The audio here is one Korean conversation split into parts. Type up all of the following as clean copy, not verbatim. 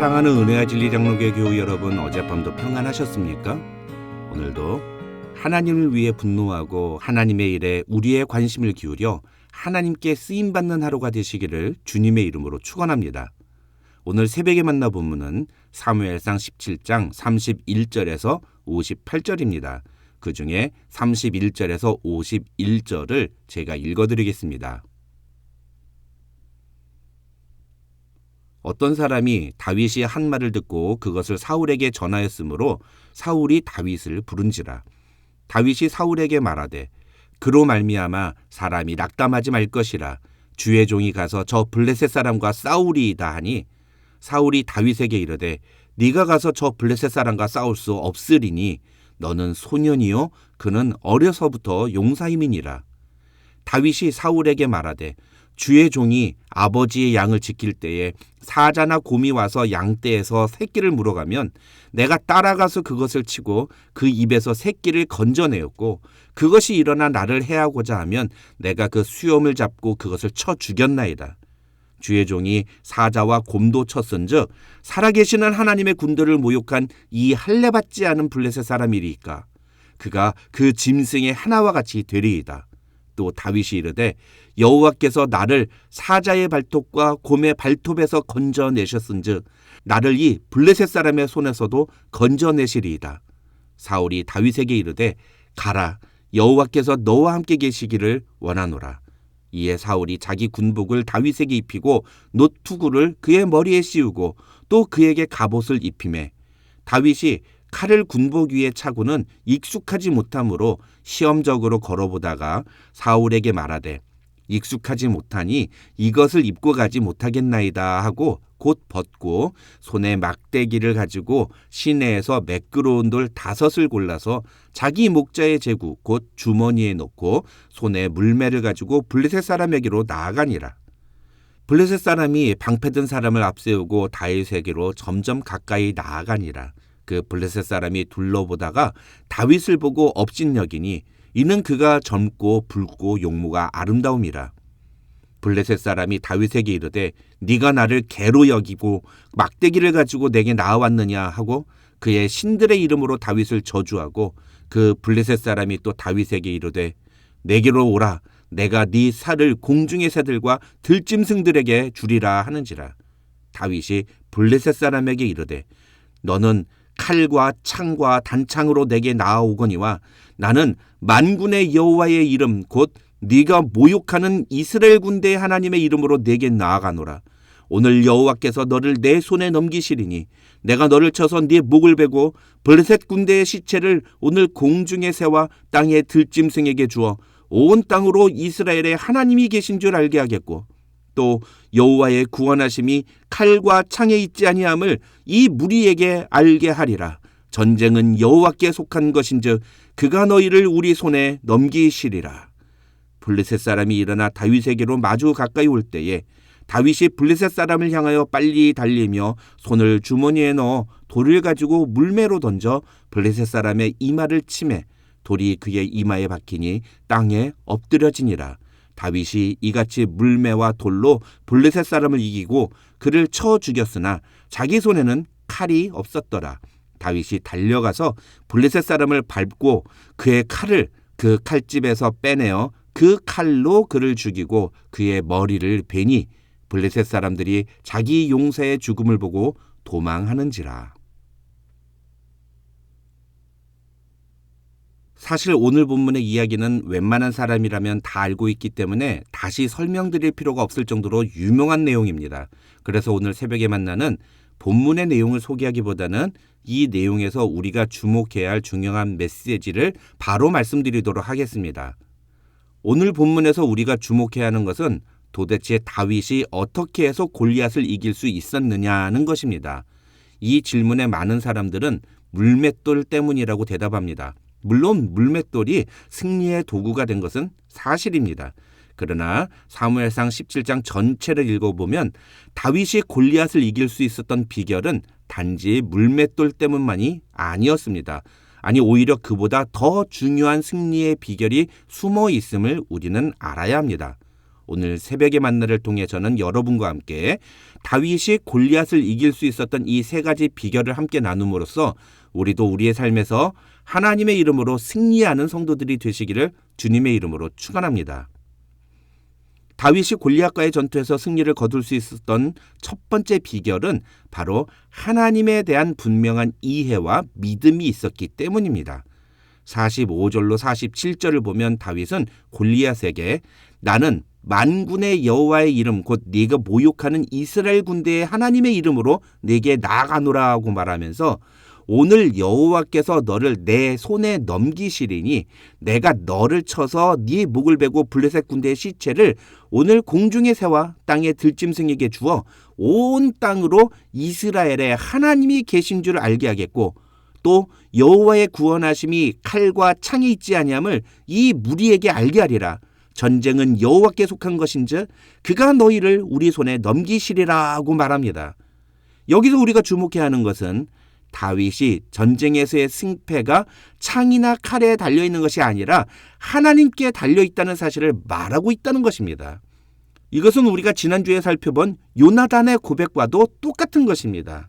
사랑하는 은혜와 진리 장로교 교우 여러분, 어젯밤도 평안하셨습니까? 오늘도 하나님을 위해 분노하고 하나님의 일에 우리의 관심을 기울여 하나님께 쓰임받는 하루가 되시기를 주님의 이름으로 축원합니다. 오늘 새벽에 만나 본문은 사무엘상 17장 31절에서 58절입니다. 그 중에 31절에서 51절을 제가 읽어드리겠습니다. 어떤 사람이 다윗이 한 말을 듣고 그것을 사울에게 전하였으므로 사울이 다윗을 부른지라. 다윗이 사울에게 말하되 그로 말미암아 사람이 낙담하지 말 것이라. 주의 종이 가서 저 블레셋 사람과 싸우리이다 하니 사울이 다윗에게 이르되 네가 가서 저 블레셋 사람과 싸울 수 없으리니 너는 소년이요 그는 어려서부터 용사임이니라. 다윗이 사울에게 말하되 주의 종이 아버지의 양을 지킬 때에 사자나 곰이 와서 양떼에서 새끼를 물어가면 내가 따라가서 그것을 치고 그 입에서 새끼를 건져내었고 그것이 일어나 나를 해하고자 하면 내가 그 수염을 잡고 그것을 쳐 죽였나이다. 주의 종이 사자와 곰도 쳤은즉 살아계시는 하나님의 군대를 모욕한 이 할례받지 않은 블레셋 사람이리이까 그가 그 짐승의 하나와 같이 되리이다. 또 다윗이 이르되 여호와께서 나를 사자의 발톱과 곰의 발톱에서 건져내셨은즉 나를 이 블레셋 사람의 손에서도 건져내시리이다. 사울이 다윗에게 이르되 가라, 여호와께서 너와 함께 계시기를 원하노라. 이에 사울이 자기 군복을 다윗에게 입히고 노투구를 그의 머리에 씌우고 또 그에게 갑옷을 입히매 다윗이 칼을 군복 위에 차고는 익숙하지 못하므로 시험적으로 걸어보다가 사울에게 말하되 익숙하지 못하니 이것을 입고 가지 못하겠나이다 하고 곧 벗고 손에 막대기를 가지고 시내에서 매끄러운 돌 5을 골라서 자기 목자의 제구 곧 주머니에 넣고 손에 물매를 가지고 블레셋 사람에게로 나아가니라. 블레셋 사람이 방패든 사람을 앞세우고 다윗에게로 점점 가까이 나아가니라. 그 블레셋 사람이 둘러보다가 다윗을 보고 업신여기니 이는 그가 젊고 붉고 용모가 아름다움이라. 블레셋 사람이 다윗에게 이르되 네가 나를 개로 여기고 막대기를 가지고 내게 나아왔느냐 하고 그의 신들의 이름으로 다윗을 저주하고 그 블레셋 사람이 또 다윗에게 이르되 내게로 오라, 내가 네 살을 공중의 새들과 들짐승들에게 주리라 하는지라. 다윗이 블레셋 사람에게 이르되 너는 칼과 창과 단창으로 내게 나아오거니와 나는 만군의 여호와의 이름 곧 네가 모욕하는 이스라엘 군대의 하나님의 이름으로 내게 나아가노라. 오늘 여호와께서 너를 내 손에 넘기시리니 내가 너를 쳐서 네 목을 베고 블레셋 군대의 시체를 오늘 공중의 새와 땅의 들짐승에게 주어 온 땅으로 이스라엘의 하나님이 계신 줄 알게 하겠고 또 여호와의 구원하심이 칼과 창에 있지 아니함을 이 무리에게 알게 하리라. 전쟁은 여호와께 속한 것인즉 그가 너희를 우리 손에 넘기시리라. 블레셋 사람이 일어나 다윗에게로 마주 가까이 올 때에 다윗이 블레셋 사람을 향하여 빨리 달리며 손을 주머니에 넣어 돌을 가지고 물매로 던져 블레셋 사람의 이마를 치매 돌이 그의 이마에 박히니 땅에 엎드려지니라. 다윗이 이같이 물매와 돌로 블레셋 사람을 이기고 그를 쳐 죽였으나 자기 손에는 칼이 없었더라. 다윗이 달려가서 블레셋 사람을 밟고 그의 칼을 그 칼집에서 빼내어 그 칼로 그를 죽이고 그의 머리를 베니 블레셋 사람들이 자기 용사의 죽음을 보고 도망하는지라. 사실 오늘 본문의 이야기는 웬만한 사람이라면 다 알고 있기 때문에 다시 설명드릴 필요가 없을 정도로 유명한 내용입니다. 그래서 오늘 새벽에 만나는 본문의 내용을 소개하기보다는 이 내용에서 우리가 주목해야 할 중요한 메시지를 바로 말씀드리도록 하겠습니다. 오늘 본문에서 우리가 주목해야 하는 것은 도대체 다윗이 어떻게 해서 골리앗을 이길 수 있었느냐는 것입니다. 이 질문에 많은 사람들은 물맷돌 때문이라고 대답합니다. 물론 물맷돌이 승리의 도구가 된 것은 사실입니다. 그러나 사무엘상 17장 전체를 읽어보면 다윗이 골리앗을 이길 수 있었던 비결은 단지 물맷돌 때문만이 아니었습니다. 아니 오히려 그보다 더 중요한 승리의 비결이 숨어 있음을 우리는 알아야 합니다. 오늘 새벽의 만나를 통해 저는 여러분과 함께 다윗이 골리앗을 이길 수 있었던 이 세 가지 비결을 함께 나눔으로써 우리도 우리의 삶에서 하나님의 이름으로 승리하는 성도들이 되시기를 주님의 이름으로 축원합니다. 다윗이 골리앗과의 전투에서 승리를 거둘 수 있었던 첫 번째 비결은 바로 하나님에 대한 분명한 이해와 믿음이 있었기 때문입니다. 45절로 47절을 보면 다윗은 골리앗에게 나는 만군의 여호와의 이름 곧 네가 모욕하는 이스라엘 군대의 하나님의 이름으로 네게 나아가노라 하고 말하면서 오늘 여호와께서 너를 내 손에 넘기시리니 내가 너를 쳐서 네 목을 베고 블레셋 군대의 시체를 오늘 공중의 새와 땅의 들짐승에게 주어 온 땅으로 이스라엘에 하나님이 계신 줄 알게 하겠고 또 여호와의 구원하심이 칼과 창에 있지 아니함을 이 무리에게 알게 하리라. 전쟁은 여호와께 속한 것인즉 그가 너희를 우리 손에 넘기시리라 하고 말합니다. 여기서 우리가 주목해야 하는 것은 다윗이 전쟁에서의 승패가 창이나 칼에 달려있는 것이 아니라 하나님께 달려있다는 사실을 말하고 있다는 것입니다. 이것은 우리가 지난주에 살펴본 요나단의 고백과도 똑같은 것입니다.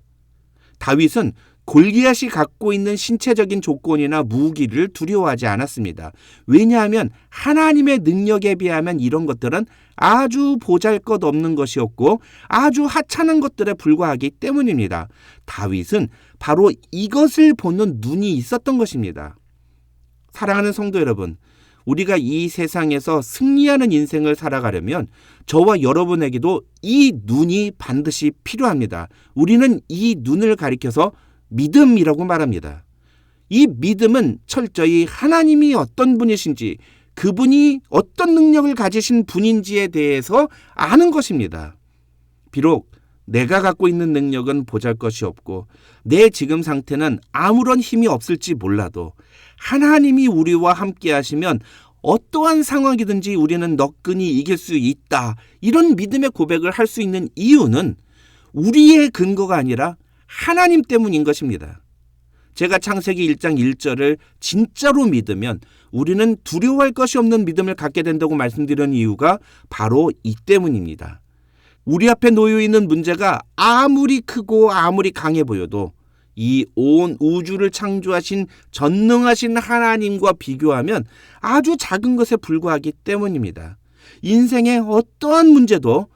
다윗은 골리앗이 갖고 있는 신체적인 조건이나 무기를 두려워하지 않았습니다. 왜냐하면 하나님의 능력에 비하면 이런 것들은 아주 보잘것없는 것이었고 아주 하찮은 것들에 불과하기 때문입니다. 다윗은 바로 이것을 보는 눈이 있었던 것입니다. 사랑하는 성도 여러분, 우리가 이 세상에서 승리하는 인생을 살아가려면 저와 여러분에게도 이 눈이 반드시 필요합니다. 우리는 이 눈을 가리켜서 믿음이라고 말합니다. 이 믿음은 철저히 하나님이 어떤 분이신지 그분이 어떤 능력을 가지신 분인지에 대해서 아는 것입니다. 비록 내가 갖고 있는 능력은 보잘것이 없고 내 지금 상태는 아무런 힘이 없을지 몰라도 하나님이 우리와 함께 하시면 어떠한 상황이든지 우리는 너끈히 이길 수 있다. 이런 믿음의 고백을 할 수 있는 이유는 우리의 근거가 아니라 하나님 때문인 것입니다. 제가 창세기 1장 1절을 진짜로 믿으면 우리는 두려워할 것이 없는 믿음을 갖게 된다고 말씀드린 이유가 바로 이 때문입니다. 우리 앞에 놓여 있는 문제가 아무리 크고 아무리 강해 보여도 이 온 우주를 창조하신 전능하신 하나님과 비교하면 아주 작은 것에 불과하기 때문입니다. 인생의 어떠한 문제도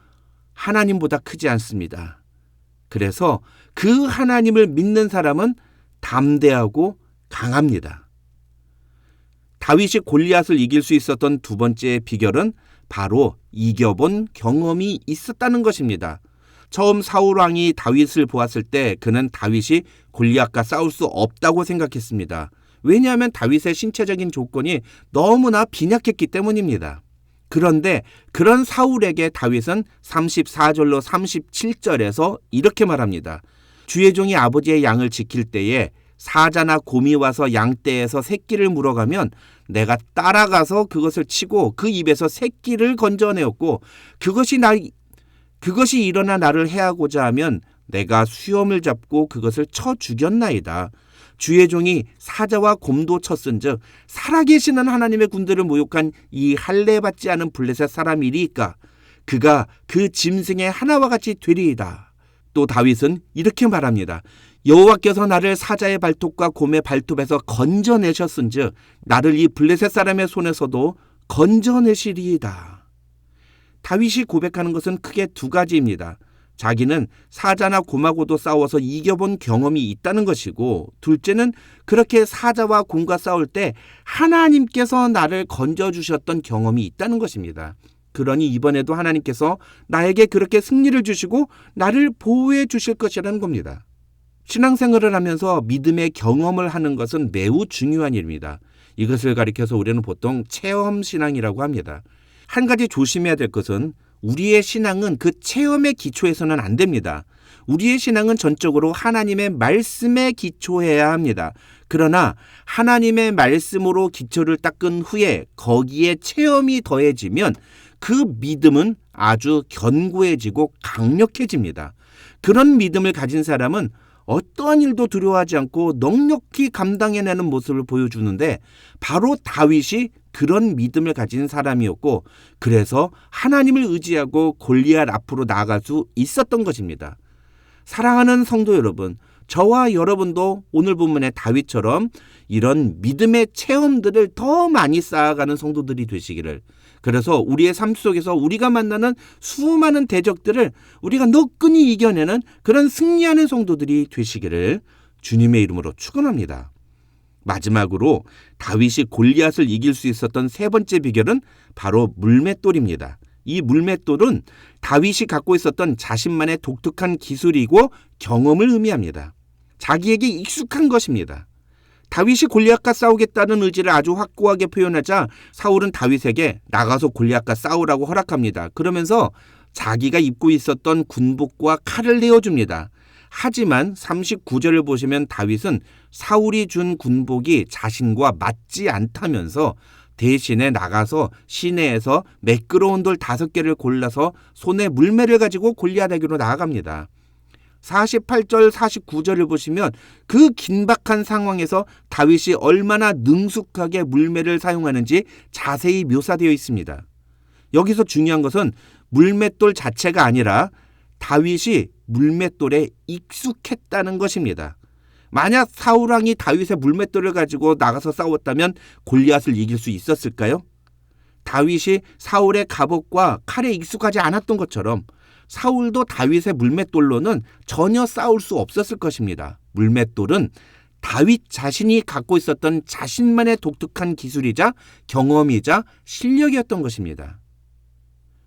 하나님보다 크지 않습니다. 그래서 그 하나님을 믿는 사람은 담대하고 강합니다. 다윗이 골리앗을 이길 수 있었던 두 번째 비결은 바로 이겨본 경험이 있었다는 것입니다. 처음 사울 왕이 다윗을 보았을 때 그는 다윗이 골리앗과 싸울 수 없다고 생각했습니다. 왜냐하면 다윗의 신체적인 조건이 너무나 빈약했기 때문입니다. 그런데 그런 사울에게 다윗은 34절로 37절에서 이렇게 말합니다. 주의 종이 아버지의 양을 지킬 때에 사자나 곰이 와서 양떼에서 새끼를 물어가면 내가 따라가서 그것을 치고 그 입에서 새끼를 건져내었고 그것이 일어나 나를 해하고자 하면 내가 수염을 잡고 그것을 쳐 죽였나이다. 주의 종이 사자와 곰도 쳤은즉 살아계시는 하나님의 군대를 모욕한 이 할례받지 않은 블레셋 사람이리이까 그가 그 짐승의 하나와 같이 되리이다. 또 다윗은 이렇게 말합니다. 여호와께서 나를 사자의 발톱과 곰의 발톱에서 건져내셨은즉 나를 이 블레셋 사람의 손에서도 건져내시리이다. 다윗이 고백하는 것은 크게 두 가지입니다. 자기는 사자나 곰하고도 싸워서 이겨본 경험이 있다는 것이고, 둘째는 그렇게 사자와 곰과 싸울 때 하나님께서 나를 건져주셨던 경험이 있다는 것입니다. 그러니 이번에도 하나님께서 나에게 그렇게 승리를 주시고 나를 보호해 주실 것이라는 겁니다. 신앙생활을 하면서 믿음의 경험을 하는 것은 매우 중요한 일입니다. 이것을 가리켜서 우리는 보통 체험신앙이라고 합니다. 한 가지 조심해야 될 것은 우리의 신앙은 그 체험의 기초에서는 안 됩니다. 우리의 신앙은 전적으로 하나님의 말씀에 기초해야 합니다. 그러나 하나님의 말씀으로 기초를 닦은 후에 거기에 체험이 더해지면 그 믿음은 아주 견고해지고 강력해집니다. 그런 믿음을 가진 사람은 어떠한 일도 두려워하지 않고 넉넉히 감당해내는 모습을 보여주는데 바로 다윗이 그런 믿음을 가진 사람이었고 그래서 하나님을 의지하고 골리앗 앞으로 나아갈 수 있었던 것입니다. 사랑하는 성도 여러분, 저와 여러분도 오늘 본문의 다윗처럼 이런 믿음의 체험들을 더 많이 쌓아가는 성도들이 되시기를, 그래서 우리의 삶 속에서 우리가 만나는 수많은 대적들을 우리가 너끈히 이겨내는 그런 승리하는 성도들이 되시기를 주님의 이름으로 축원합니다. 마지막으로 다윗이 골리앗을 이길 수 있었던 세 번째 비결은 바로 물맷돌입니다. 이 물맷돌은 다윗이 갖고 있었던 자신만의 독특한 기술이고 경험을 의미합니다. 자기에게 익숙한 것입니다. 다윗이 골리앗과 싸우겠다는 의지를 아주 확고하게 표현하자 사울은 다윗에게 나가서 골리앗과 싸우라고 허락합니다. 그러면서 자기가 입고 있었던 군복과 칼을 내어줍니다. 하지만 39절을 보시면 다윗은 사울이 준 군복이 자신과 맞지 않다면서 대신에 나가서 시내에서 매끄러운 돌 5개를 골라서 손에 물매를 가지고 골리앗에게로 나아갑니다. 48절 49절을 보시면 그 긴박한 상황에서 다윗이 얼마나 능숙하게 물매를 사용하는지 자세히 묘사되어 있습니다. 여기서 중요한 것은 물맷돌 자체가 아니라 다윗이 물맷돌에 익숙했다는 것입니다. 만약 사울왕이 다윗의 물맷돌을 가지고 나가서 싸웠다면 골리앗을 이길 수 있었을까요? 다윗이 사울의 갑옷과 칼에 익숙하지 않았던 것처럼 사울도 다윗의 물맷돌로는 전혀 싸울 수 없었을 것입니다. 물맷돌은 다윗 자신이 갖고 있었던 자신만의 독특한 기술이자 경험이자 실력이었던 것입니다.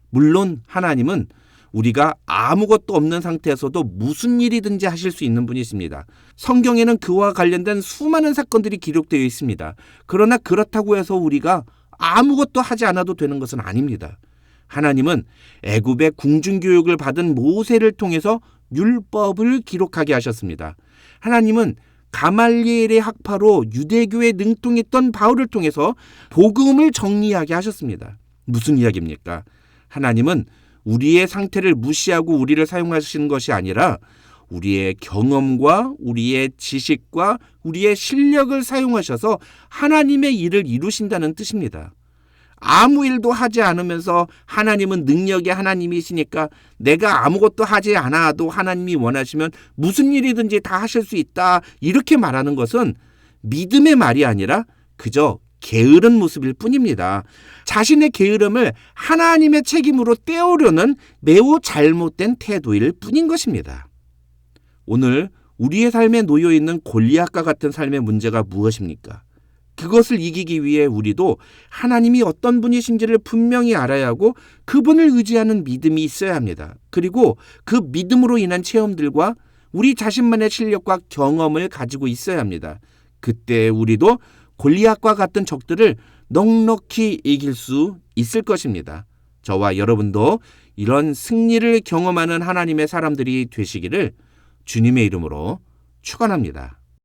물론 하나님은 우리가 아무것도 없는 상태에서도 무슨 일이든지 하실 수 있는 분이십니다. 성경에는 그와 관련된 수많은 사건들이 기록되어 있습니다. 그러나 그렇다고 해서 우리가 아무것도 하지 않아도 되는 것은 아닙니다. 하나님은 애굽의 궁중교육을 받은 모세를 통해서 율법을 기록하게 하셨습니다. 하나님은 가말리엘의 학파로 유대교에 능통했던 바울을 통해서 복음을 정리하게 하셨습니다. 무슨 이야기입니까? 하나님은 우리의 상태를 무시하고 우리를 사용하시는 것이 아니라 우리의 경험과 우리의 지식과 우리의 실력을 사용하셔서 하나님의 일을 이루신다는 뜻입니다. 아무 일도 하지 않으면서 하나님은 능력의 하나님이시니까 내가 아무것도 하지 않아도 하나님이 원하시면 무슨 일이든지 다 하실 수 있다, 이렇게 말하는 것은 믿음의 말이 아니라 그저 게으른 모습일 뿐입니다. 자신의 게으름을 하나님의 책임으로 떼오려는 매우 잘못된 태도일 뿐인 것입니다. 오늘 우리의 삶에 놓여 있는 골리앗과 같은 삶의 문제가 무엇입니까? 그것을 이기기 위해 우리도 하나님이 어떤 분이신지를 분명히 알아야 하고 그분을 의지하는 믿음이 있어야 합니다. 그리고 그 믿음으로 인한 체험들과 우리 자신만의 실력과 경험을 가지고 있어야 합니다. 그때 우리도 골리앗과 같은 적들을 넉넉히 이길 수 있을 것입니다. 저와 여러분도 이런 승리를 경험하는 하나님의 사람들이 되시기를 주님의 이름으로 축원합니다.